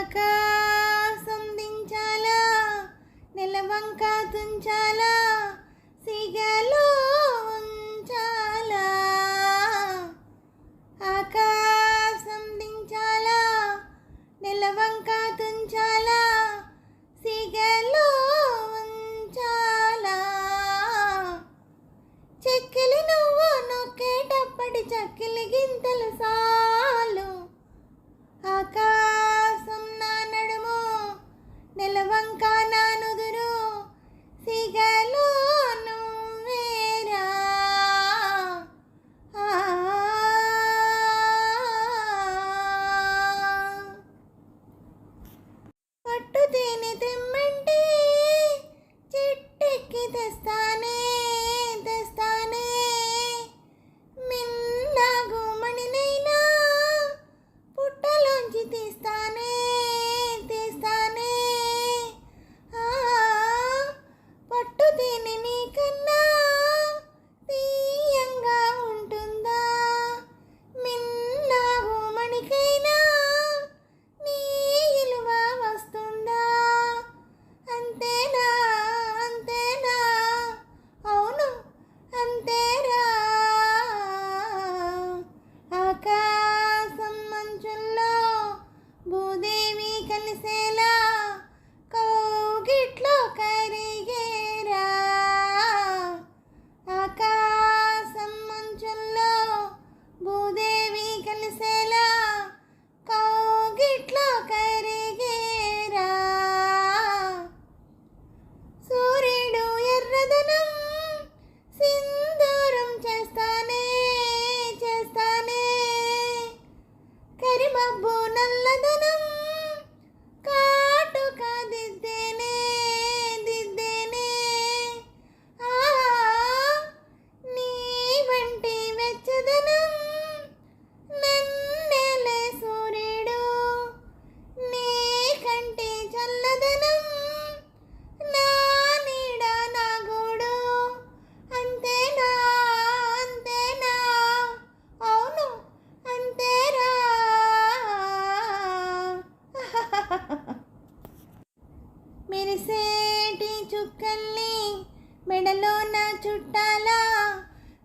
ఆకాశం దించాలా, నెలవంక తుంచాలా, సిగలో ఉంచాలా. ఆకాశం దించాలా, నెలవంక తుంచాలా, సిగలో ఉంచాలా. చెక్కిలి నువ్వు నొక్కేటప్పటి చక్కిలి గింతలు సాలు. ఆకాశం నా నడుము, నెలవంక నా నుదురు, సిగలో నువ్వేరా. పట్టు తేనె తెమ్మంటే చెట్టెక్కి తెస్తానే తెస్తానే. మిన్నాగు మణినైనా పుట్టలోంచి తీస్తానే తీస్తానే. పట్టు తేనె నీకన్నా తీయంగా ఉంటుందా, మిన్నాగు మణికైనా నీ ఇలువ వస్తుందా. అంతేనా అంతేనా, అవును అంతేరా. ఆకాశం మంచుల్లో భూదేవి కలిసేలా కౌగిట్లో కరిగేరా. ఆకాశం మంచుల్లో భూదేవి కలిసేలా కౌగిట్లో కరిగేరా. సూర్యుడు ఎర్రదనం సింధూరం చేస్తానే చేస్తానే. కరిమబ్బు నల్లదనం కాటుక దిద్దేనే దిద్దేనే. నీ వంటి వెచ్చదనం నన్నేలే సూర్యుడు, నీ కంటి చల్లదనం నా నీడ నా గూడు. అంతేనా అంతేనా, అవును అంతేరా. మెరిసేటి చుక్కల్ని మెడలో నా చుట్టాలా,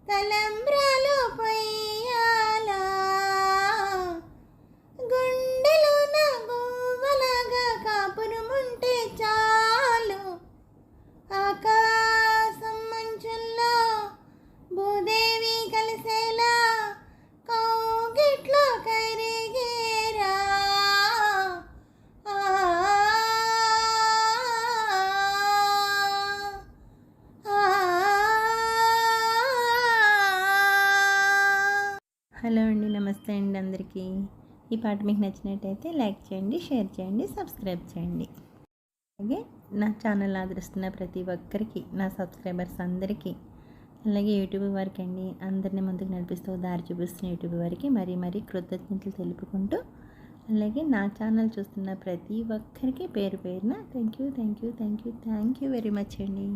తలంబ్రాలు పొయ్యాలా. గుండెలో నా గువ్వలాగా కాపురముంటే చాలు. ఆకాశం మంచుల్లో భూదేవి కలిసేలా కౌగిట్లో కరిగేరా. హలో అండి, నమస్తే అండి అందరికీ. ఈ పాట మీకు నచ్చినట్టయితే లైక్ చేయండి, షేర్ చేయండి, సబ్స్క్రైబ్ చేయండి. అలాగే నా ఛానల్ ఆదరిస్తున్న ప్రతి ఒక్కరికి, నా సబ్స్క్రైబర్స్ అందరికీ, అలాగే యూట్యూబ్ వారికి అండి, అందరినీ ముందుకు నడిపిస్తూ దారి చూపిస్తున్న యూట్యూబ్ వారికి మరీ మరీ కృతజ్ఞతలు తెలుపుకుంటూ, అలాగే నా ఛానల్ చూస్తున్న ప్రతి ఒక్కరికి పేరు పేరున థ్యాంక్ యూ వెరీ మచ్ అండి.